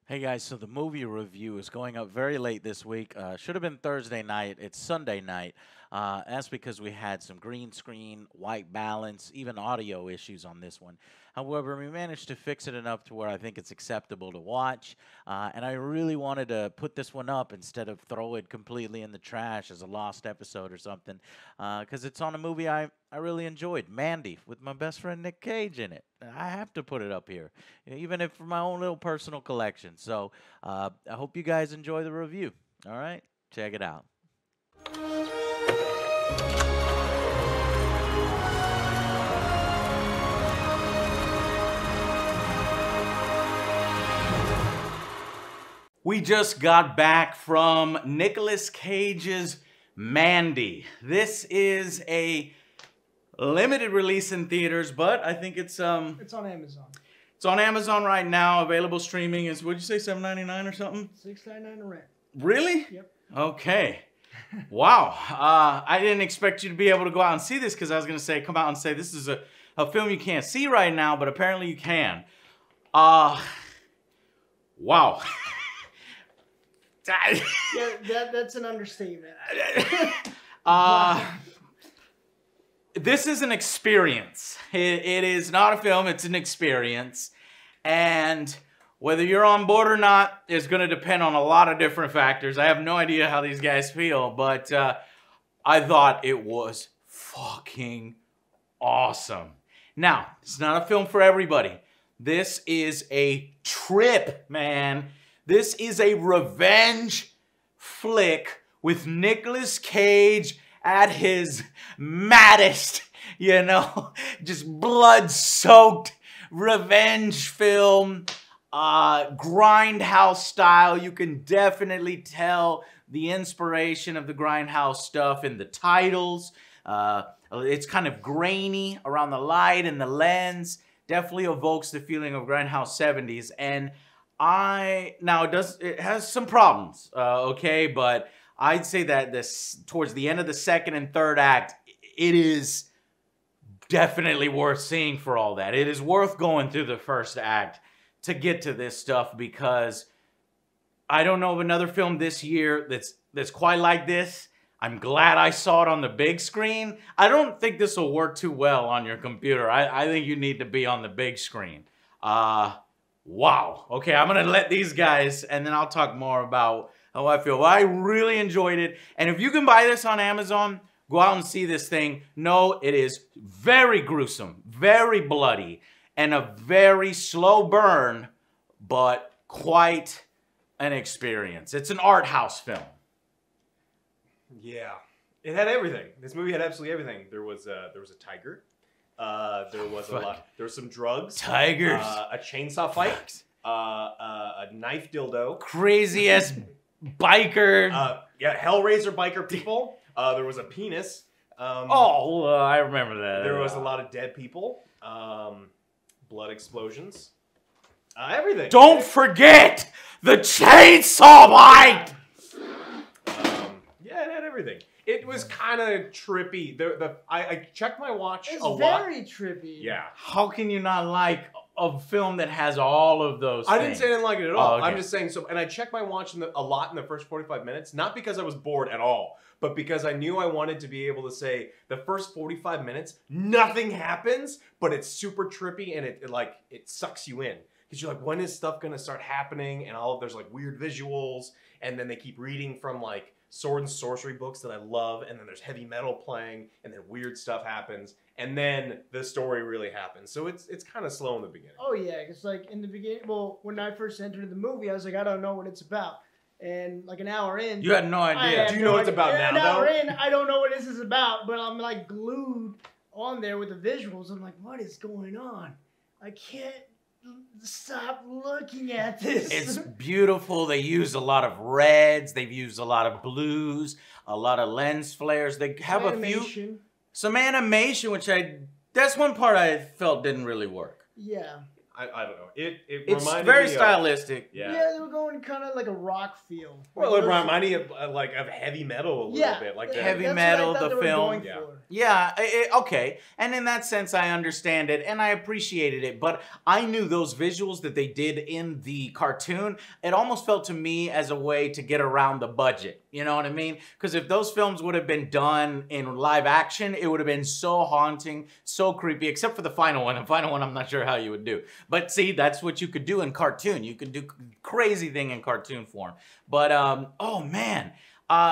Hey guys, so the movie review is going up very late this week. Should have been Thursday night. It's Sunday night. That's because we had some green screen, white balance, even audio issues on this one. However, we managed to fix it enough to where I think it's acceptable to watch. And I really wanted to put this one up instead of throw it completely in the trash as a lost episode or something. Because it's on a movie I really enjoyed, Mandy, with my best friend Nick Cage in it. I have to put it up here, even if for my own little personal collection. So I hope you guys enjoy the review. All right, check it out. We just got back from Nicolas Cage's Mandy. This is a limited release in theaters, but I think it's on Amazon. It's on Amazon right now. Available streaming is, what'd you say, $7.99 or something? $6.99 a rent. Really? Yep. Okay. Wow. I didn't expect you to be able to go out and see this because I was going to say, come out and say this is a film you can't see right now, but apparently you can. Wow. Yeah, that's an understatement. This is an experience. It is not a film, it's an experience. And whether you're on board or not is going to depend on a lot of different factors. I have no idea how these guys feel, but I thought it was fucking awesome. Now, it's not a film for everybody. This is a trip, man. This is a revenge flick with Nicolas Cage at his maddest, you know, just blood-soaked revenge film, grindhouse style. You can definitely tell the inspiration of the grindhouse stuff in the titles. It's kind of grainy around the light and the lens. Definitely evokes the feeling of grindhouse 70s. And it has some problems, okay, but I'd say that towards the end of the second and third act, it is definitely worth seeing for all that. It is worth going through the first act to get to this stuff because I don't know of another film this year that's quite like this. I'm glad I saw it on the big screen. I don't think this will work too well on your computer. I think you need to be on the big screen. Wow. Okay, I'm going to let these guys, and then I'll talk more about how I feel. Well, I really enjoyed it. And if you can buy this on Amazon, go out and see this thing. No, it is very gruesome, very bloody, and a very slow burn, but quite an experience. It's an art house film. Yeah. It had everything. This movie had absolutely everything. There was a tiger. There was some drugs. Tigers. A chainsaw fight. A knife dildo. Crazy ass biker. Yeah, Hellraiser biker people. There was a penis. I remember that. There was a lot of dead people. Blood explosions. Everything. Don't forget the chainsaw bite. Yeah, it had everything. It was kind of trippy. I checked my watch a lot. It's very trippy. Yeah. How can you not like a film that has all of those things? I didn't say I didn't like it at all. Oh, okay. I'm just saying so. And I checked my watch a lot in the first 45 minutes, not because I was bored at all, but because I knew I wanted to be able to say the first 45 minutes, nothing happens, but it's super trippy and it sucks you in. Because you're like, when is stuff gonna start happening? And there's like weird visuals, and then they keep reading from like sword and sorcery books that I love, and then there's heavy metal playing, and then weird stuff happens, and then the story really happens. So it's kind of slow in the beginning. Oh yeah, it's like in the beginning. Well, when I first entered the movie, I was like, I don't know what it's about, and like an hour in, You had no idea. Do you know what it's about now, An hour though? in, I don't know what this is about, but I'm like glued on there with the visuals. I'm like, what is going on? I can't stop looking at this. It's beautiful. They use a lot of reds. They've used a lot of blues, a lot of lens flares. They have some animation, which that's one part I felt didn't really work. Yeah. I don't know. It's It's very stylistic. Yeah, they were going kind of like a rock feel. Well, it reminded me of heavy metal a little bit, like heavy metal, the film. Okay. And in that sense, I understand it and I appreciated it. But I knew those visuals that they did in the cartoon, it almost felt to me as a way to get around the budget. You know what I mean? Because if those films would have been done in live action, it would have been so haunting, so creepy, except for the final one. The final one, I'm not sure how you would do. But see, that's what you could do in cartoon. You could do crazy thing in cartoon form. But, oh man.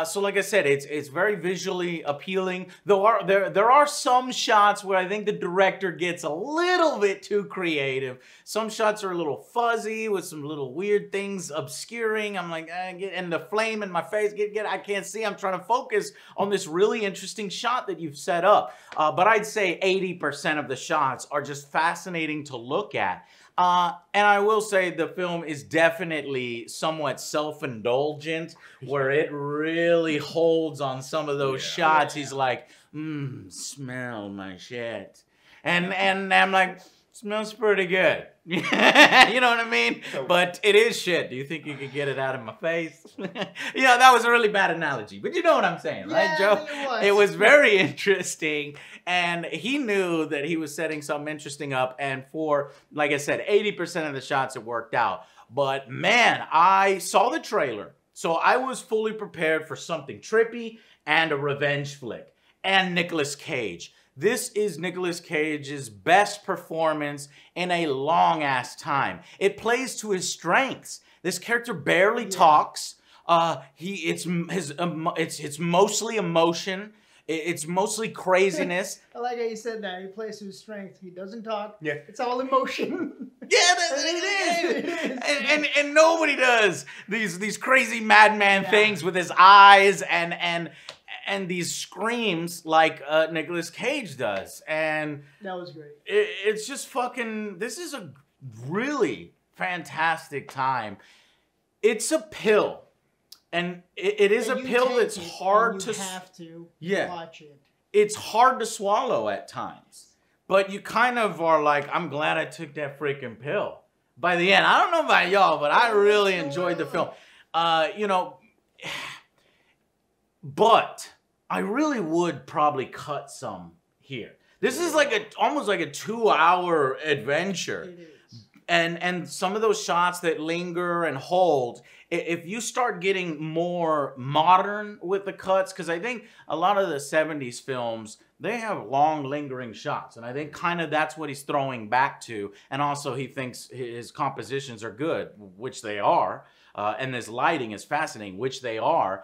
So like I said, it's very visually appealing. Though there are some shots where I think the director gets a little bit too creative. Some shots are a little fuzzy with some little weird things obscuring. I'm like, and the flame in my face, I can't see. I'm trying to focus on this really interesting shot that you've set up. But I'd say 80% of the shots are just fascinating to look at. And I will say the film is definitely somewhat self-indulgent, where it really holds on some of those shots. He's like, smell my shit. And I'm like, smells pretty good. You know what I mean? But it is shit. Do you think you could get it out of my face? You know, that was a really bad analogy. But you know what I'm saying, right, Joe? It was very interesting. And he knew that he was setting something interesting up. And for, like I said, 80% of the shots, it worked out. But man, I saw the trailer. So I was fully prepared for something trippy and a revenge flick. And Nicolas Cage. This is Nicolas Cage's best performance in a long-ass time. It plays to his strengths. This character barely talks. It's mostly emotion. It's mostly craziness. I like how you said that. He plays to his strength. He doesn't talk. Yeah. It's all emotion. Yeah, it is. And nobody does these crazy madman things with his eyes and these screams like Nicolas Cage does. And that was great. It's just fucking, this is a really fantastic time. It's a pill. And it is a pill that's hard to... You have to watch it. It's hard to swallow at times. But you kind of are like, I'm glad I took that freaking pill. By the end, I don't know about y'all, but I really enjoyed the film. You know, but I really would probably cut some here. This is like almost like a 2-hour adventure. It is. And some of those shots that linger and hold, if you start getting more modern with the cuts, because I think a lot of the 70s films, they have long lingering shots. And I think kind of that's what he's throwing back to. And also he thinks his compositions are good, which they are. And his lighting is fascinating, which they are.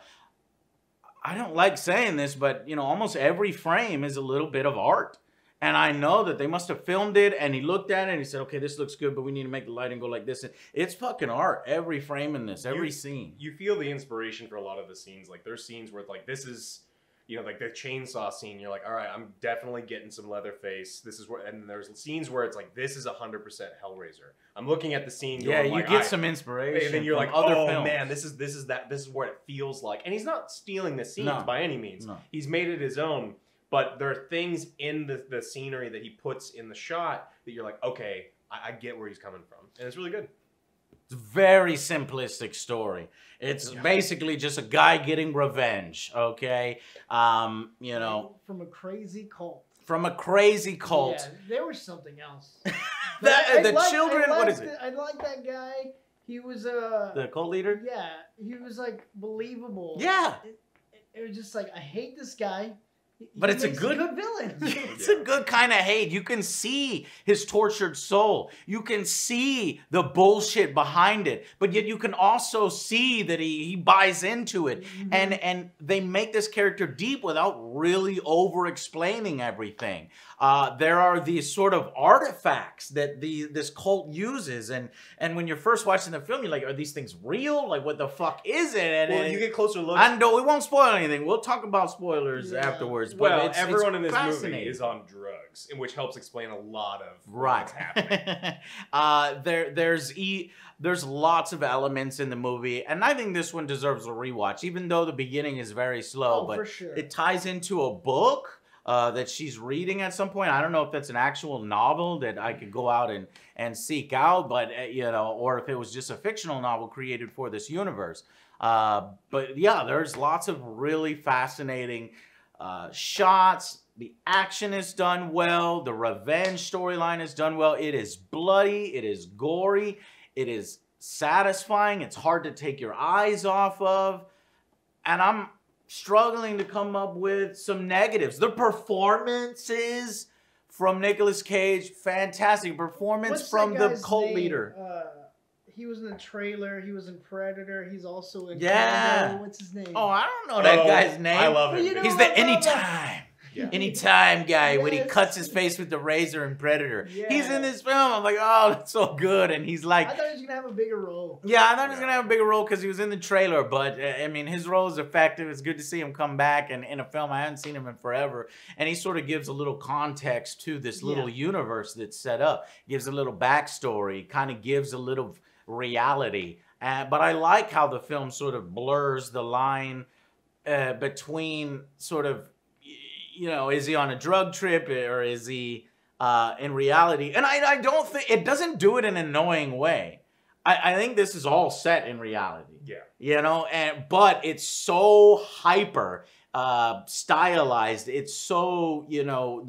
I don't like saying this, but you know, almost every frame is a little bit of art. And I know that they must have filmed it and he looked at it and he said, okay, this looks good, but we need to make the lighting go like this. And it's fucking art, every frame in this, every scene. You feel the inspiration for a lot of the scenes. Like there's scenes where it's like, this is, you know, like the chainsaw scene, you're like, all right, I'm definitely getting some Leatherface. This is where, and there's scenes where it's like, this is 100% Hellraiser. I'm looking at the scene. Yeah, you get some inspiration. And then you're like, other oh films. man, this is what it feels like. And he's not stealing the scenes by any means. No. He's made it his own. But there are things in the scenery that he puts in the shot that you're like, okay, I get where he's coming from. And it's really good. It's a very simplistic story. It's basically just a guy getting revenge, okay? You know. From a crazy cult. From a crazy cult. Yeah, there was something else. The children, what is it? I like that guy. He was the cult leader? Yeah, he was like believable. Yeah. It was just like, I hate this guy. But it's a good villain. It's a good kind of hate. You can see his tortured soul. You can see the bullshit behind it. But yet you can also see that he buys into it. Mm-hmm. And they make this character deep without really over-explaining everything. There are these sort of artifacts that this cult uses. And when you're first watching the film, you're like, are these things real? Like, what the fuck is it? And you get closer looks. I know we won't spoil anything. We'll talk about spoilers afterwards. Well, everyone in this movie is on drugs, which helps explain a lot of what's happening. There's lots of elements in the movie, and I think this one deserves a rewatch, even though the beginning is very slow. For sure. It ties into a book that she's reading at some point. I don't know if that's an actual novel that I could go out and seek out, but you know, or if it was just a fictional novel created for this universe. But yeah, there's lots of really fascinating shots. The action is done well. The revenge storyline is done well. It is bloody. It is gory. It is satisfying. It's hard to take your eyes off of. And I'm struggling to come up with some negatives. The performances from Nicolas Cage, fantastic performance. What's from that the guy's cult name? leader. He was in the trailer. He was in Predator. He's also in Yeah. Commando. What's his name? Oh, I don't know that guy's name. I love him. You know He's what the I'm talking about? anytime. Yeah. Anytime guy when he Yes. cuts his face with the razor in Predator. Yeah. He's in this film. I'm like, oh, that's so good. And he's like, I thought he was gonna have a bigger role. yeah, I thought he was gonna have a bigger role because he was in the trailer. But I mean, his role is effective. It's good to see him come back and in a film I haven't seen him in forever. And he sort of gives a little context to this little universe that's set up. Gives a little backstory. Kind of gives a little reality. But I like how the film sort of blurs the line between sort of, you know, is he on a drug trip or is he in reality? And I don't think, it doesn't do it in an annoying way. I think this is all set in reality. Yeah. You know, but it's so hyper stylized. It's so, you know,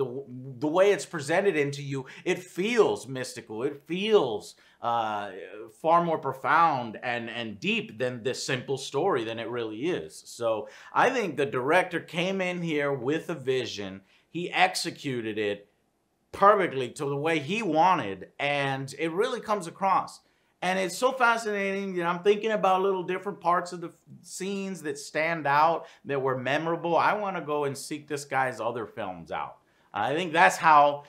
the way it's presented into you, it feels mystical. It feels far more profound and deep than this simple story than it really is. So I think the director came in here with a vision. He executed it perfectly to the way he wanted, and it really comes across. And it's so fascinating. You know, I'm thinking about little different parts of the scenes that stand out, that were memorable. I want to go and seek this guy's other films out. I think that's how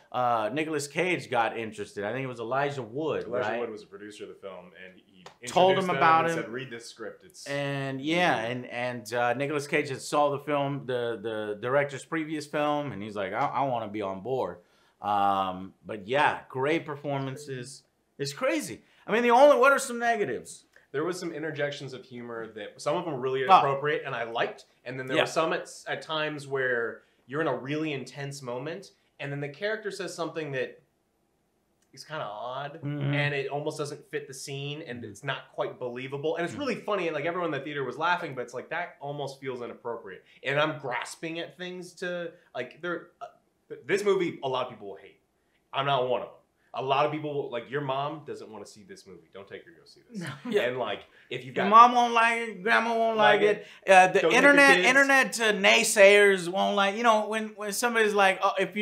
Nicolas Cage got interested. I think it was Elijah Wood, Elijah right? Wood was a producer of the film, and he Told him introduced them about and it. said, "Read this script." It's And yeah, and Nicolas Cage had saw the film, the director's previous film, and he's like, I want to be on board. But yeah, great performances. It's crazy. I mean, what are some negatives? there was some interjections of humor that some of them were really appropriate and I liked, and then there were some at times where you're in a really intense moment, and then the character says something that is kind of odd, and it almost doesn't fit the scene, and it's not quite believable, and it's really funny, and like everyone in the theater was laughing, but it's like that almost feels inappropriate, and I'm grasping at things to like this movie. A lot of people will hate. I'm not one of them. A lot of people, like your mom, doesn't want to see this movie. Don't take her to go see this. No. And like, if you've got your mom won't like it, grandma won't like it. The internet naysayers won't like. You know, when somebody's like, oh, if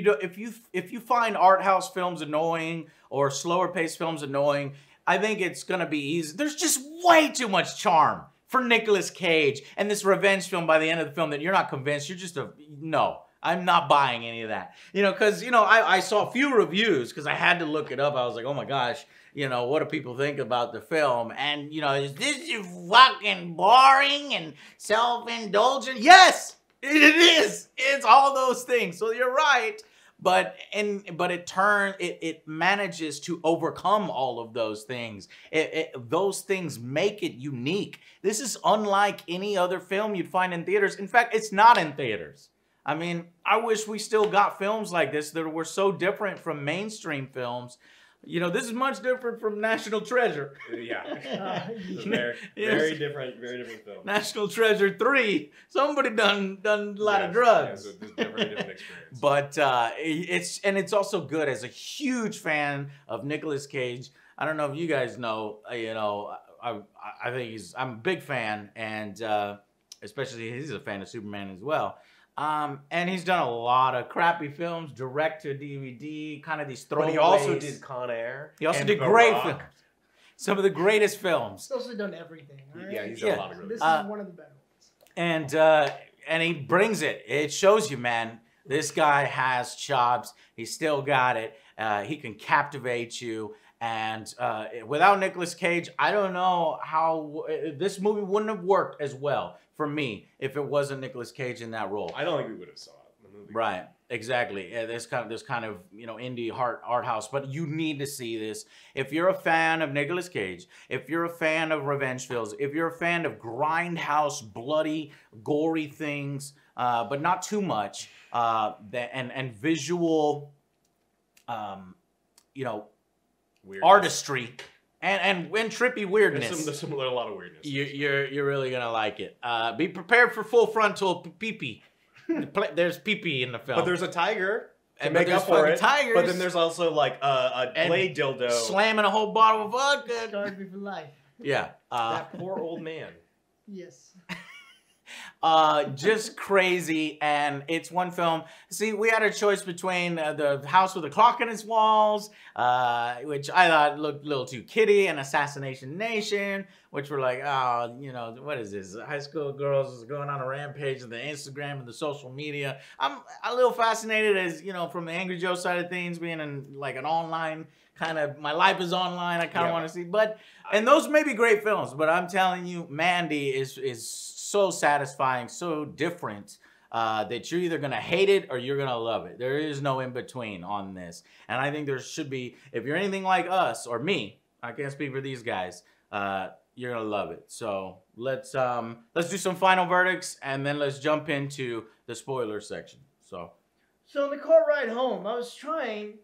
you find art house films annoying or slower paced films annoying, I think it's gonna be easy. There's just way too much charm for Nicolas Cage and this revenge film. By the end of the film, that you're not convinced. You're just no. I'm not buying any of that. You know, because, you know, I saw a few reviews because I had to look it up. I was like, oh my gosh, you know, what do people think about the film? And, you know, is this fucking boring and self-indulgent? Yes, it is. It's all those things. So you're right. But it manages to overcome all of those things. Those things make it unique. This is unlike any other film you'd find in theaters. In fact, it's not in theaters. I mean, I wish we still got films like this that were so different from mainstream films. You know, this is much different from National Treasure. Yeah. Very different film. National Treasure 3. Somebody done a lot of drugs. Yeah, so it's a very different experience. But it's also good. As a huge fan of Nicolas Cage, I don't know if you guys know, you know, I think I'm a big fan, and especially he's a fan of Superman as well. And he's done a lot of crappy films, direct to DVD, kind of these throwaways. But he also did Con Air. He also did great films. Some of the greatest films. He's also done everything. Right? Yeah, he's done a lot of really This is one of the better ones. And he brings it. It shows you, man, this guy has chops. He's still got it. He can captivate you. And without Nicolas Cage, I don't know how this movie wouldn't have worked as well for me if it wasn't Nicolas Cage in that role. I don't think we would have saw the movie. Right, exactly. Yeah, this kind of you know, indie art house, but you need to see this if you're a fan of Nicolas Cage, if you're a fan of revenge films, if you're a fan of grindhouse, bloody, gory things. but not too much. And visual, you know, Weirdness. artistry and trippy weirdness. There's a lot of weirdness. You're really gonna like it. Be prepared for full frontal pee-pee. There's pee-pee in the film. But there's a tiger to And make there's up for it. tigers. But then there's also like a And blade dildo. slamming a whole bottle of vodka. Scarred me for life. Yeah. That poor old man. Yes. Just crazy, and it's one film. See, we had a choice between the House with a Clock in its Walls, which I thought looked a little too kiddie, and Assassination Nation, which were like, oh, you know, what is this? High school girls going on a rampage on the Instagram and the social media. I'm a little fascinated, as you know, from the Angry Joe side of things, being in like an online kind of, my life is online. I kind of want to see, but and those may be great films, but I'm telling you, Mandy is so satisfying, so different, that you're either gonna hate it or you're gonna love it. There is no in between on this, and I think there should be. If you're anything like us or me, I can't speak for these guys. You're gonna love it. So let's do some final verdicts, and then let's jump into the spoiler section. So in the car ride home, I was trying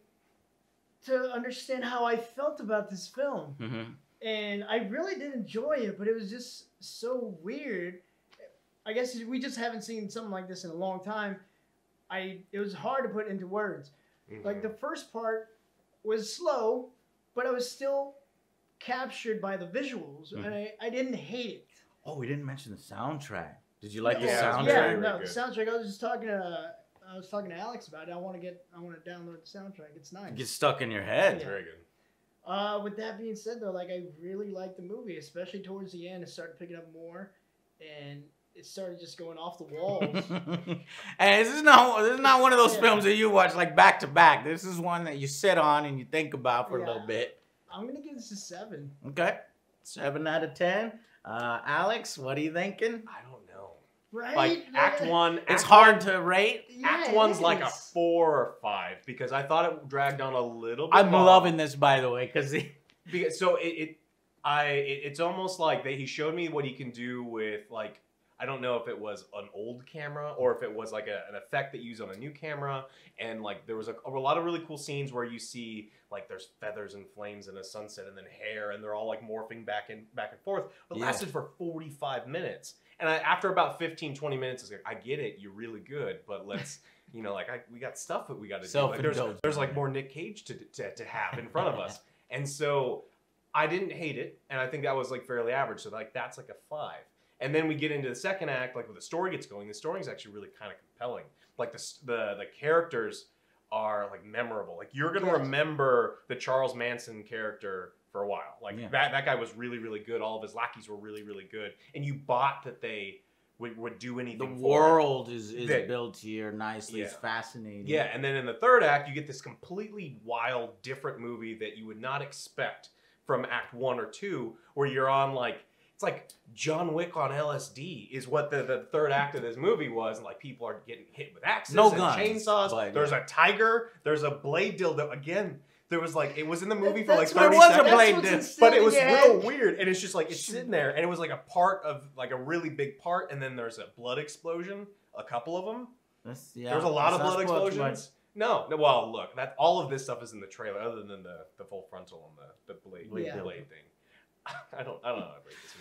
to understand how I felt about this film. And I really did enjoy it, but it was just so weird. I guess we just haven't seen something like this in a long time. It was hard to put into words. Like the first part was slow, but I was still captured by the visuals, and I didn't hate it. oh, we didn't mention the soundtrack. Did you like the Yeah, soundtrack? Yeah, very no, good. the soundtrack. I was talking to Alex about it. I want to download the soundtrack. It's nice. Get stuck in your head. It's very good. With that being said, though, like I really liked the movie, especially towards the end. It started picking up more, and it started just going off the walls. And this is not one of those films that you watch like back to back. This is one that you sit on and you think about for a little bit. I'm gonna give this a 7. Okay, 7 out of 10. Alex, what are you thinking? I don't know. Right? Like Act 1. It's Act hard 1 to rate. Act it 1's like a is. 4 or 5 because I thought it dragged on a little bit. I'm long. loving this, by the way, because So it's almost like he showed me what he can do with, like, I don't know if it was an old camera or if it was like an effect that you use on a new camera, and like there was a lot of really cool scenes where you see like there's feathers and flames and a sunset and then hair, and they're all like morphing back and forth. It lasted for 45 minutes, and after about 15-20 minutes, it's like, I get it, you're really good, but let's you know, like we got stuff that we got to do. Like, there's like more Nick Cage to have in front of us, and so I didn't hate it, and I think that was like fairly average. So like that's like a 5. And then we get into the second act, like when the story gets going. The story is actually really kind of compelling. Like the characters are like memorable. Like you're gonna remember the Charles Manson character for a while. Like that guy was really, really good. All of his lackeys were really, really good, and you bought that they would do anything. The world is built here nicely. It's fascinating. Yeah, and then in the third act, you get this completely wild, different movie that you would not expect from Act 1 or 2, where you're on like. It's like John Wick on LSD is what the third act of this movie was. And like people are getting hit with axes and chainsaws. There's a tiger. There's a blade dildo. Again, there was like, it was in the movie for like 30 seconds. There was a blade dildo. But it was real weird. And it's just like, it's sitting there. And it was like a part of, like a really big part. And then there's a blood explosion. A couple of them. There's a lot of blood explosions. No, well, look, all of this stuff is in the trailer other than the full frontal and the blade thing. I don't know how to rate this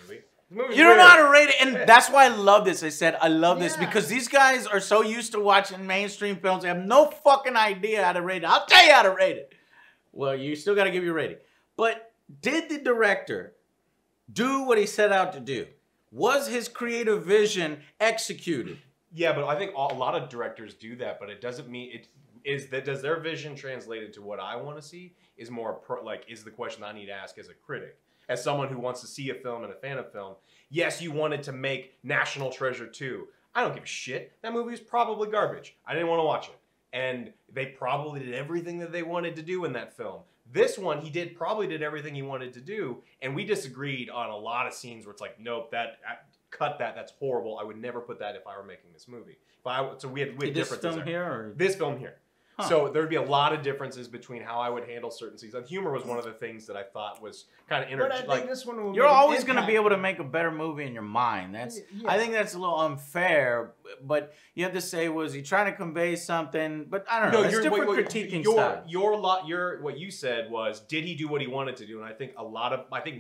movie. You don't know how to rate it, and that's why I love this. I said I love this because these guys are so used to watching mainstream films, they have no fucking idea how to rate it. I'll tell you how to rate it. Well, you still got to give your rating. But did the director do what he set out to do? Was his creative vision executed? Yeah, but I think a lot of directors do that, but it doesn't mean it is that. Does their vision translate into what I want to see? Is more is the question I need to ask as a critic. As someone who wants to see a film and a fan of film, yes, you wanted to make National Treasure 2. I don't give a shit. That movie was probably garbage. I didn't want to watch it. And they probably did everything that they wanted to do in that film. This one, he probably did everything he wanted to do, and we disagreed on a lot of scenes where it's like, nope, cut that, that's horrible. I would never put that if I were making this movie. So we had differences this film there. here? Or? This film here. So there'd be a lot of differences between how I would handle certain scenes. And humor was one of the things that I thought was kind of But I think this one will you're make an always going to impact. be able to make a better movie in your mind. That's Yeah. I think that's a little unfair, but you have to say, was he trying to convey something? But I don't know. It's different critiquing style. What you said was, did he do what he wanted to do? And I think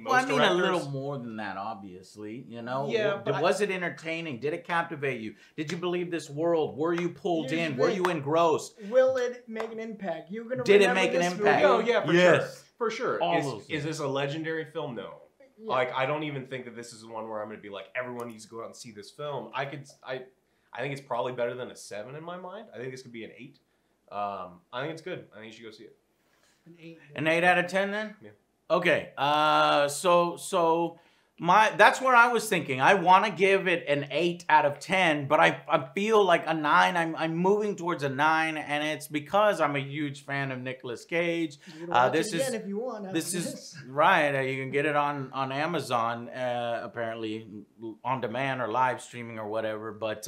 most a little more than that, obviously. You know, Yeah, but was it entertaining? Did it captivate you? Did you believe this world? Were you pulled in? Were you engrossed? Will it make an impact? You're gonna Did it make an impact? Oh yeah, for Yes. sure. For sure. All Is this a legendary film? No. Yeah. Like, I don't even think that this is one where I'm going to be like, everyone needs to go out and see this film. I think it's probably better than a 7 in my mind. I think this could be an 8. I think it's good. I think you should go see it. An 8. An 8 out of 10 then? Yeah. Okay. So that's where I was thinking. I want to give it an 8 out of 10, but I feel like a 9. I'm moving towards a 9, and it's because I'm a huge fan of Nicolas Cage. You can watch This it again is if you want. this is right. You can get it on Amazon, apparently on demand or live streaming or whatever. But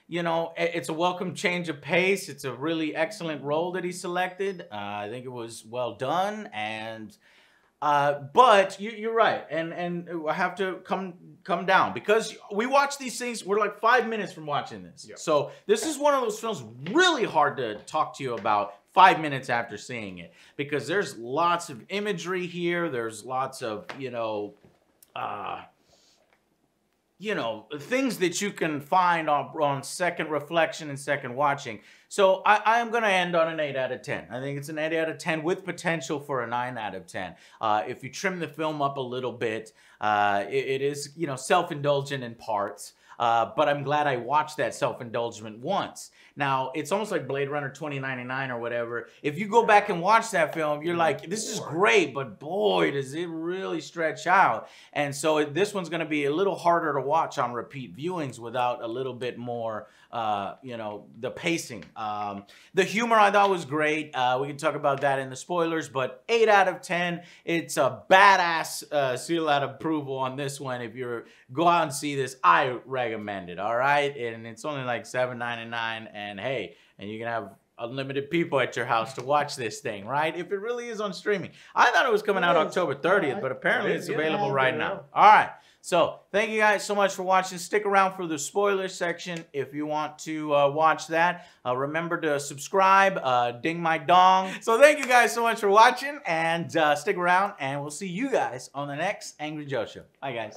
you know, it's a welcome change of pace. It's a really excellent role that he selected. I think it was well done, and but you're right, and I have to come down because we watch these things. We're like 5 minutes from watching this, Yeah. so this is one of those films really hard to talk to you about 5 minutes after seeing it because there's lots of imagery here. There's lots of things that you can find on second reflection and second watching. So I am going to end on an 8 out of 10. I think it's an 8 out of 10 with potential for a 9 out of 10. If you trim the film up a little bit, it is, self-indulgent in parts. But I'm glad I watched that self-indulgent once. Now, it's almost like Blade Runner 2099 or whatever. If you go back and watch that film, you're like, this is great, but boy, does it really stretch out. And so this one's going to be a little harder to watch on repeat viewings without a little bit more, the pacing. The humor I thought was great. We can talk about that in the spoilers, but 8 out of 10. It's a badass seal out of approval on this one. If you're go out and see this, I recommend it, all right? And it's only like $7.99, and hey, and you can have unlimited people at your house to watch this thing, right? If it really is on streaming. I thought it was coming out October 30th, but apparently it's available right now. All right. So thank you guys so much for watching. Stick around for the spoiler section if you want to watch that. Remember to subscribe, ding my dong. So thank you guys so much for watching, and stick around, and we'll see you guys on the next Angry Joe Show. Bye, guys.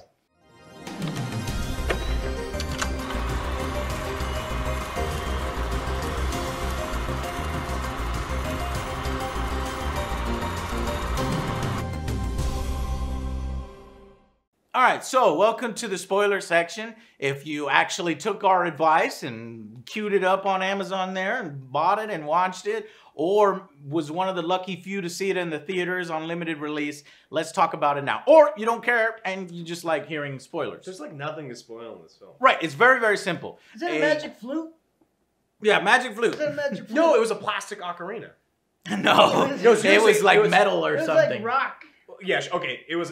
All right, so welcome to the spoiler section. If you actually took our advice and queued it up on Amazon there and bought it and watched it, or was one of the lucky few to see it in the theaters on limited release, let's talk about it now. Or you don't care and you just like hearing spoilers. There's like nothing to spoil in this film. Right, it's very, very simple. Is that a magic flute? Yeah, magic flute. Is that a magic flute? No, it was a plastic ocarina. No, it was like metal or something. It was like rock. Yeah, okay, it was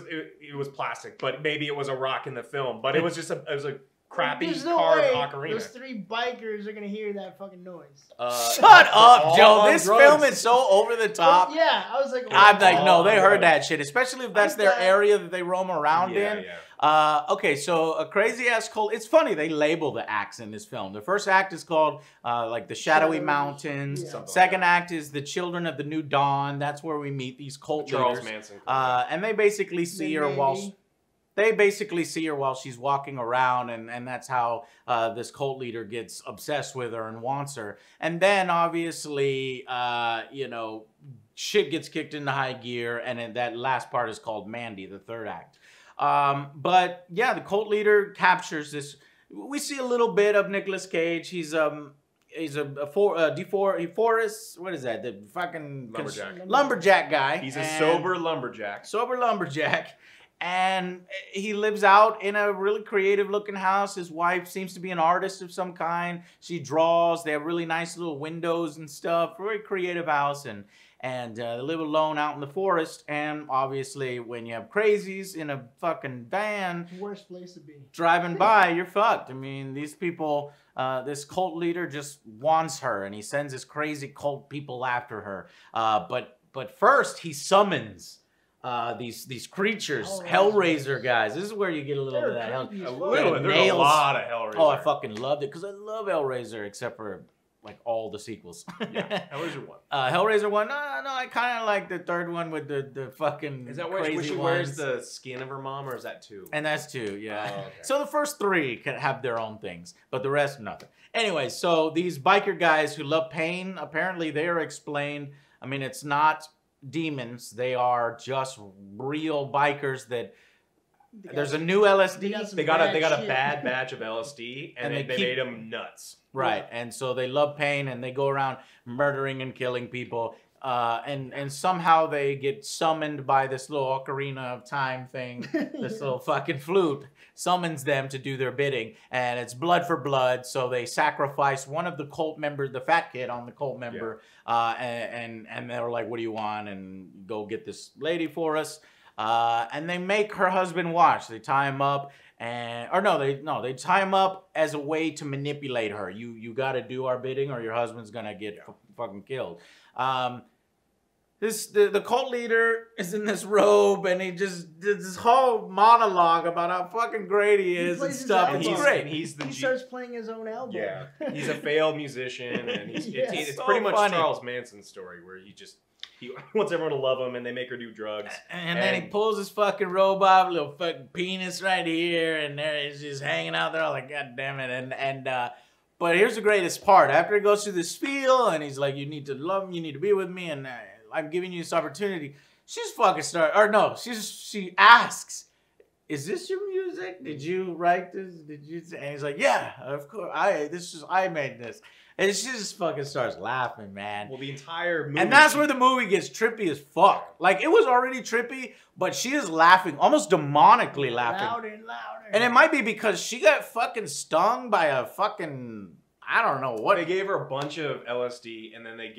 plastic, but maybe it was a rock in the film. But it was just a crappy carved ocarina. Those 3 bikers are gonna hear that fucking noise. Shut up, Joe. This film is so over the top. But yeah, I was like, I'm like, no, they heard that shit, especially if that's their area that they roam around in. Yeah. Okay, so a crazy ass cult. It's funny they label the acts in this film. The first act is called like the Shadowy Mountains. Yeah. Second act is the Children of the New Dawn. That's where we meet these cult Charles leaders. Manson. And they basically see her while she's walking around, and that's how this cult leader gets obsessed with her and wants her. And then obviously, shit gets kicked into high gear, and that last part is called Mandy, the third act. But yeah, the cult leader captures this. We see a little bit of Nicolas Cage. He's a DeForest. What is that? The fucking lumberjack guy. He's a sober lumberjack. And he lives out in a really creative looking house. His wife seems to be an artist of some kind. She draws. They have really nice little windows and stuff. Very creative house. and they live alone out in the forest. And obviously, when you have crazies in a fucking van, Worst place to be. driving by, you're fucked. I mean, these people, this cult leader just wants her, and he sends his crazy cult people after her. But first, he summons these creatures, Hellraiser guys. This is where you get a little bit of that hell. There's a lot of Hellraiser. Oh, I fucking loved it because I love Hellraiser, except for like all the sequels. Yeah, Hellraiser 1. Hellraiser 1. No, I kind of like the third one with the fucking Is that where she wears the skin of her mom, or is that 2? And that's 2, yeah. Oh, okay. So the first 3 can have their own things, but the rest, nothing. Anyway, so these biker guys who love pain, apparently they are explained. I mean, it's not demons. They are just real bikers that... There's a new LSD. They got a bad batch of LSD, and they made them nuts. Right, and so they love pain, and they go around murdering and killing people. And somehow they get summoned by this little ocarina of time thing, this little fucking flute, summons them to do their bidding. And it's blood for blood, so they sacrifice one of the cult members, the fat kid on the cult member, and they're like, what do you want? And go get this lady for us. And they make her husband watch. They tie him up, they tie him up as a way to manipulate her. You got to do our bidding, or your husband's gonna get fucking killed. The cult leader is in this robe, and he just did this whole monologue about how fucking great he is and stuff. And he's great. He starts playing his own album. Yeah, he's a failed musician, and it's so pretty much funny. Charles Manson's story, where he wants everyone to love him, and they make her do drugs. And then he pulls his fucking robe off, little fucking penis right here, and there he's just hanging out there. I'm like, God damn it. But here's the greatest part. After he goes through this spiel, and he's like, you need to love me, you need to be with me, and I'm giving you this opportunity. She's fucking she asks, is this your music? Did you write this? And he's like, yeah, of course. I made this. And she just fucking starts laughing, man. Well, the entire movie... And that's where the movie gets trippy as fuck. Like, it was already trippy, but she is laughing, almost demonically laughing. Louder and louder. And it might be because she got fucking stung by a fucking... I don't know what. They gave her a bunch of LSD, and then they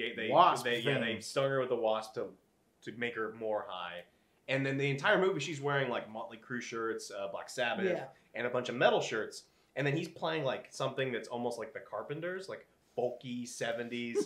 stung her with the wasp to make her more high. And then the entire movie, she's wearing like Motley Crue shirts, Black Sabbath, and a bunch of metal shirts. And then he's playing like something that's almost like the Carpenters, like folky 70s.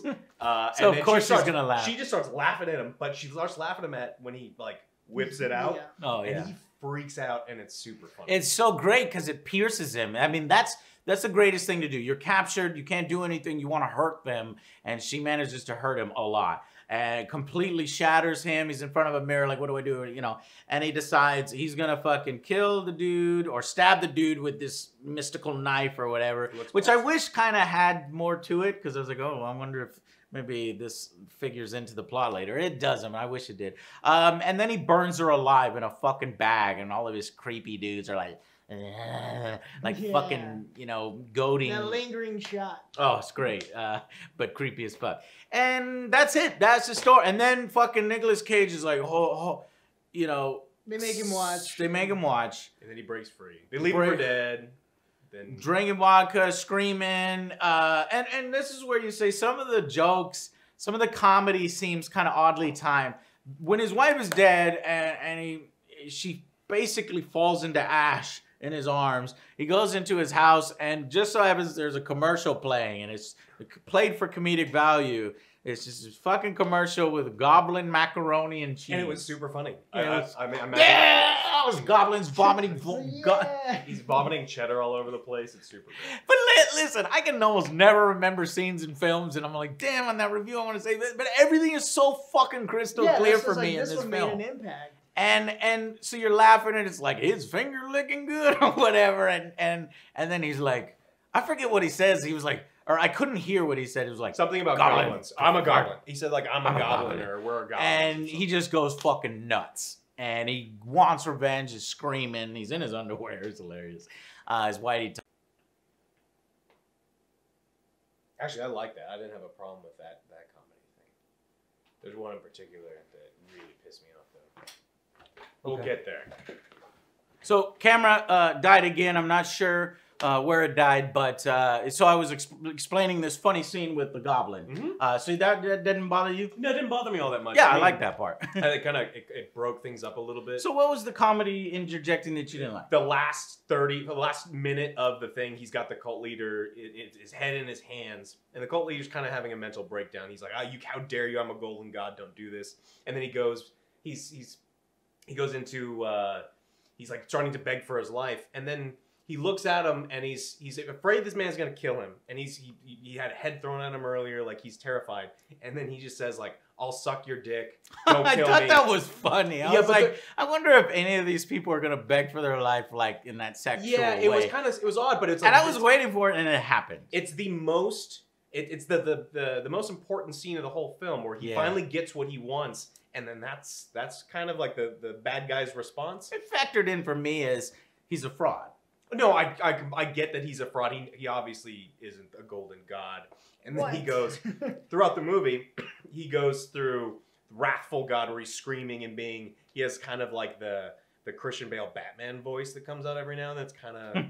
So of course she's gonna laugh. She just starts laughing at him, but she starts laughing at him when he like whips it out. Yeah. Oh yeah. And he freaks out, and it's super funny. It's so great because it pierces him. I mean, that's the greatest thing to do. You're captured. You can't do anything. You want to hurt them, and she manages to hurt him a lot. And completely shatters him. He's in front of a mirror like, what do I do? You know, and he decides he's going to fucking kill the dude or stab the dude with this mystical knife or whatever, which I wish kind of had more to it because I was like, oh, I wonder if maybe this figures into the plot later. It doesn't. I wish it did. And then he burns her alive in a fucking bag, and all of his creepy dudes are like fucking, you know, goading. That lingering shot. Oh, it's great. But creepy as fuck. And that's it. That's the story. And then fucking Nicolas Cage is like, you know. They make him watch. They make him watch. And then he breaks free. They leave him for dead. Then drinking vodka, screaming. And this is where you say some of the jokes, some of the comedy seems kind of oddly timed. When his wife is dead and she basically falls into ash in his arms. He goes into his house, and just so happens there's a commercial playing, and it's played for comedic value. It's just a fucking commercial with goblin macaroni and cheese. And it was super funny. Yeah, those goblins vomiting. He's vomiting cheddar all over the place. It's super good. But listen, I can almost never remember scenes in films, and I'm like, damn, on that review I want to say this, but everything is so fucking crystal clear for me in this film. Made an impact. And so you're laughing, and it's like his finger licking good or whatever, and then he's like, I forget what he says. He was like, or I couldn't hear what he said. It was like something about goblins. I'm a goblin. He said like I'm a goblin, or we're a goblin. And he just goes fucking nuts, and he wants revenge. He's screaming. He's in his underwear. It's hilarious. His whitey. Actually, I like that. I didn't have a problem with that comedy thing. There's one in particular that really pissed me off though. We'll get there. So camera died again. I'm not sure where it died, but so I was explaining this funny scene with the goblin. So that didn't bother you? No, it didn't bother me all that much. Yeah, I like that part. It kind of it broke things up a little bit. So what was the comedy interjecting that you didn't like? The last minute of the thing, he's got the cult leader, his head in his hands, and the cult leader's kind of having a mental breakdown. He's like, how dare you? I'm a golden god. Don't do this. And then he goes, he goes into, he's like starting to beg for his life, and then he looks at him and he's afraid this man's gonna kill him, and he had a head thrown at him earlier, like he's terrified, and then he just says like, "I'll suck your dick, don't kill me." I thought that was funny. I was like, I wonder if any of these people are gonna beg for their life like in that sexual way. Yeah, it was odd, but it's like, and I was waiting for it, and it happened. It's the most it's the most important scene of the whole film where he finally gets what he wants, and then that's kind of like the bad guy's response. It factored in for me as he's a fraud. No, I get that he's a fraud. He obviously isn't a golden god. And then he goes, throughout the movie, he goes through wrathful god where he's screaming and he has kind of like the Christian Bale Batman voice that comes out every now and then. It's kind of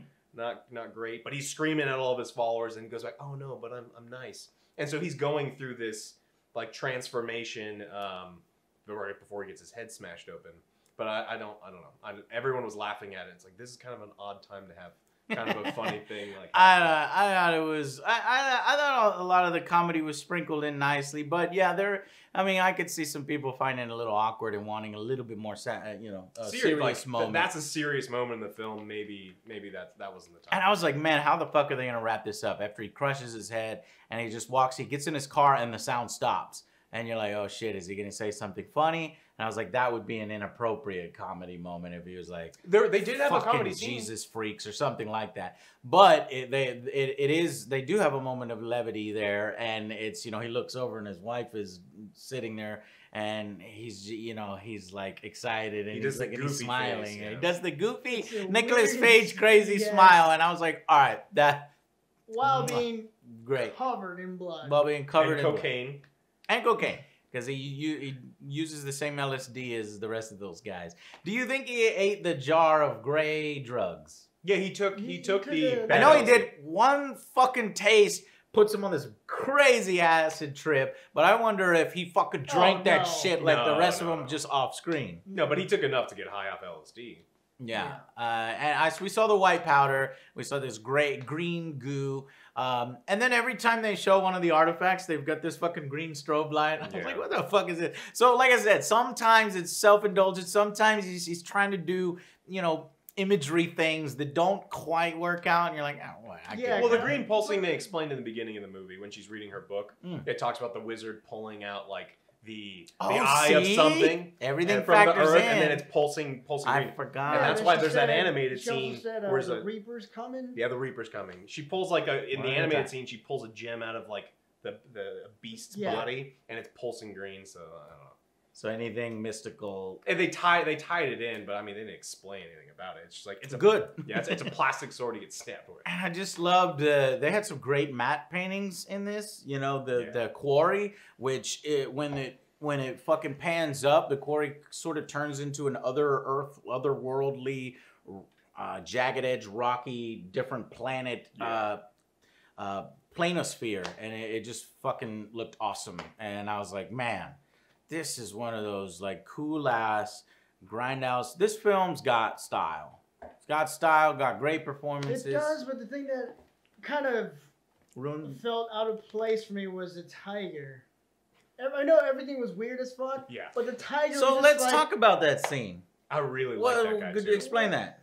not great. But he's screaming at all of his followers and goes like, "Oh no, but I'm nice." And so he's going through this like transformation right before he gets his head smashed open. But I don't know. Everyone was laughing at it. It's like, this is kind of an odd time to have kind of a funny thing. Like I thought it was. I thought a lot of the comedy was sprinkled in nicely. But yeah, I could see some people finding it a little awkward and wanting a little bit more, serious moment. That's a serious moment in the film. Maybe that wasn't the time. And I was like, man, how the fuck are they gonna wrap this up? After he crushes his head and he just walks, he gets in his car and the sound stops. And you're like, oh shit, is he gonna say something funny? And I was like, that would be an inappropriate comedy moment if he was like, they did have a comedy scene. Jesus freaks or something like that. But they do have a moment of levity there, and it's, he looks over and his wife is sitting there, and he's like excited and he's like he's smiling. Face, yeah. He does the goofy Nicolas Cage crazy smile, and I I was like, all right, that while being great, covered in blood, while being covered in cocaine. Blood. And cocaine, because he uses the same LSD as the rest of those guys. Do you think he ate the jar of gray drugs? Yeah, he took the. I know he did one fucking taste, puts him on this crazy acid trip, but I wonder if he fucking drank that shit like the rest of them just off screen. No, but he took enough to get high off LSD. Yeah, and we saw the white powder. We saw this green goo. And then every time they show one of the artifacts, they've got this fucking green strobe light. I was like, what the fuck is it? So like I said, sometimes it's self-indulgent. Sometimes he's trying to do, imagery things that don't quite work out. And you're like, oh, what? Well, the green pulsing they explained in the beginning of the movie when she's reading her book. It talks about the wizard pulling out like the eye of something. Everything from factors the earth, in. and then it's pulsing I green. forgot. And that's why there's that animated scene where the Reaper's coming. Yeah, the Reaper's coming. She pulls like in the animated scene, she pulls a gem out of like the beast's body, and it's pulsing green. So I don't know. So anything mystical. And they tied it in, but I mean they didn't explain anything about it. It's just like it's good. Yeah, it's a plastic sword to get stabbed with. And I just loved. They had some great matte paintings in this. The quarry, which when it fucking pans up, the quarry sort of turns into an otherworldly, jagged edge, rocky, different planet, planosphere, and it just fucking looked awesome. And I was like, man, this is one of those like cool ass grindhouse. This film's got style. It's got style, got great performances. It does, but the thing that kind of felt out of place for me was the tiger. I know everything was weird as fuck. Yeah. But the tiger. So let's talk about that scene. I really like that guy. Could you explain that?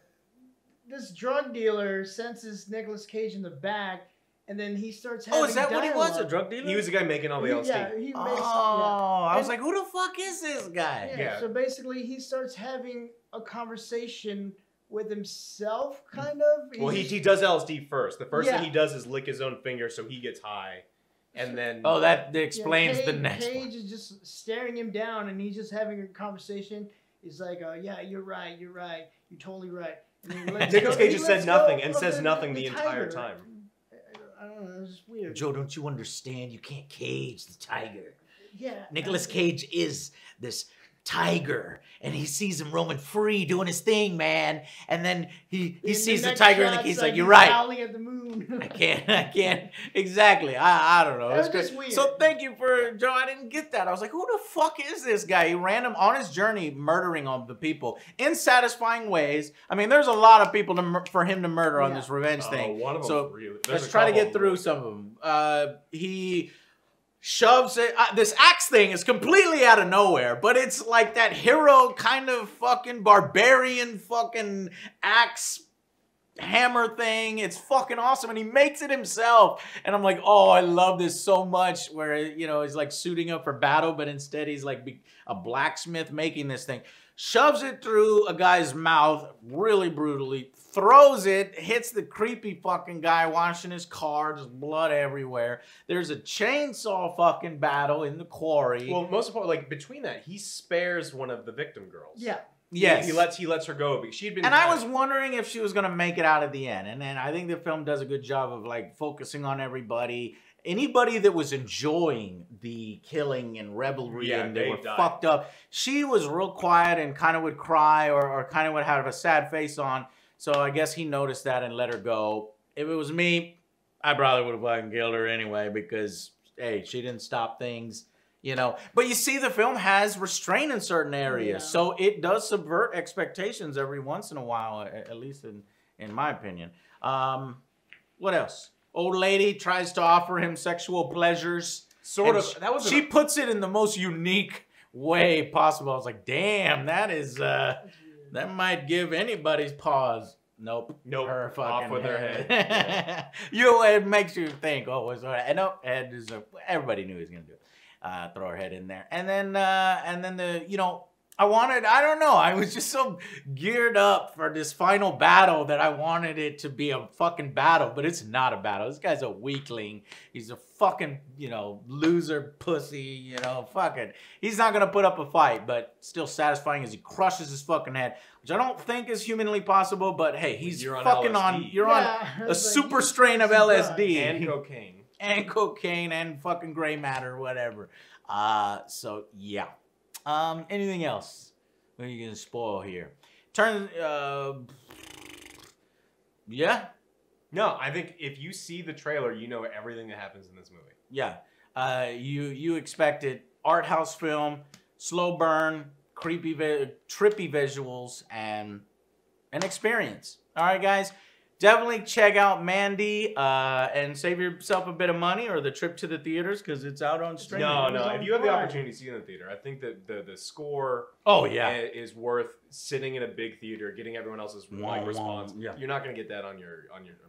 This drug dealer senses Nicolas Cage in the back, and then he starts having is that dialogue. what he was? A drug dealer? He was the guy making all the LSD. Yeah, he makes. I was like, who the fuck is this guy? Yeah. So basically, he starts having a conversation with himself, kind of. Well, he does LSD first. The first thing he does is lick his own finger so he gets high. And then that explains the next one. Cage is just staring him down, and he's just having a conversation. He's like, yeah, you're right, you're totally right. And Nicolas Cage just said nothing and says nothing the entire time. I don't know, it's just weird. Joe, don't you understand? You can't cage the tiger. Yeah. Nicolas Cage is this tiger, and he sees him roaming free, doing his thing, man. And then he And sees the next tiger, and shot's he's like, he's "You're right. howling at the moon. I can't. Exactly. I don't know. That It's was good. just weird. So thank you for Joe. I didn't get that. I was like, who the fuck is this guy? He random on his journey murdering all the people in satisfying ways. I mean, there's a lot of people for him to murder on this revenge thing. One of them so really. let's try to get through some of them. He shoves it. This axe thing is completely out of nowhere, but it's like that hero kind of fucking barbarian fucking axe hammer thing. It's fucking awesome, and he makes it himself. And I'm like, oh, I love this so much. Where he's like suiting up for battle, but instead he's like a blacksmith making this thing. Shoves it through a guy's mouth really brutally. Throws it, hits the creepy fucking guy washing his car, just blood everywhere. There's a chainsaw fucking battle in the quarry. Well, most important, like between that, he spares one of the victim girls. Yeah. Yes. He lets her go because she'd been. And I was wondering if she was gonna make it out at the end. And then I think the film does a good job of like focusing on everybody. Anybody that was enjoying the killing and revelry and they were fucked up. She was real quiet and kind of would cry or kind of would have a sad face on. So I guess he noticed that and let her go. If it was me, I probably would have fucking killed her anyway because, hey, she didn't stop things, But you see, the film has restraint in certain areas. Yeah. So it does subvert expectations every once in a while, at least in my opinion. What else? Old lady tries to offer him sexual pleasures. Sort of. She puts it in the most unique way possible. I was like, damn, that is... that might give anybody's pause. Nope. Her fucking off with her head. Yeah. It makes you think, oh, what's her head? Nope, head is everybody knew he was gonna do it. Throw her head in there. And then I don't know. I was just so geared up for this final battle that I wanted it to be a fucking battle, but it's not a battle. This guy's a weakling. He's a fucking, loser pussy, fucking. He's not going to put up a fight, but still satisfying as he crushes his fucking head, which I don't think is humanly possible, but hey, he's you're on a super strain of LSD. And cocaine. And cocaine and fucking gray matter, whatever. So, yeah. Anything else? What are you gonna spoil here? Yeah. No, I think if you see the trailer, you know everything that happens in this movie. Yeah. You expected art house film, slow burn, creepy, trippy visuals, and an experience. All right, guys. Definitely check out Mandy and save yourself a bit of money or the trip to the theaters because it's out on streaming. No. If you have the opportunity to see it in the theater, I think that the score is worth sitting in a big theater, getting everyone else's response. Yeah. You're not going to get that on your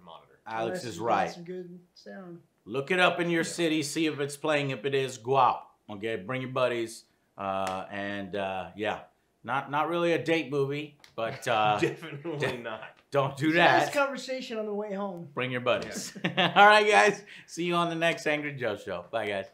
monitor. Alex is right. Some good sound. Look it up in your city. See if it's playing. If it is, go out. Okay, bring your buddies. Yeah, not really a date movie, but definitely not. Don't do that. Nice conversation on the way home. Bring your buddies. Yeah. All right, guys. See you on the next Angry Joe show. Bye, guys.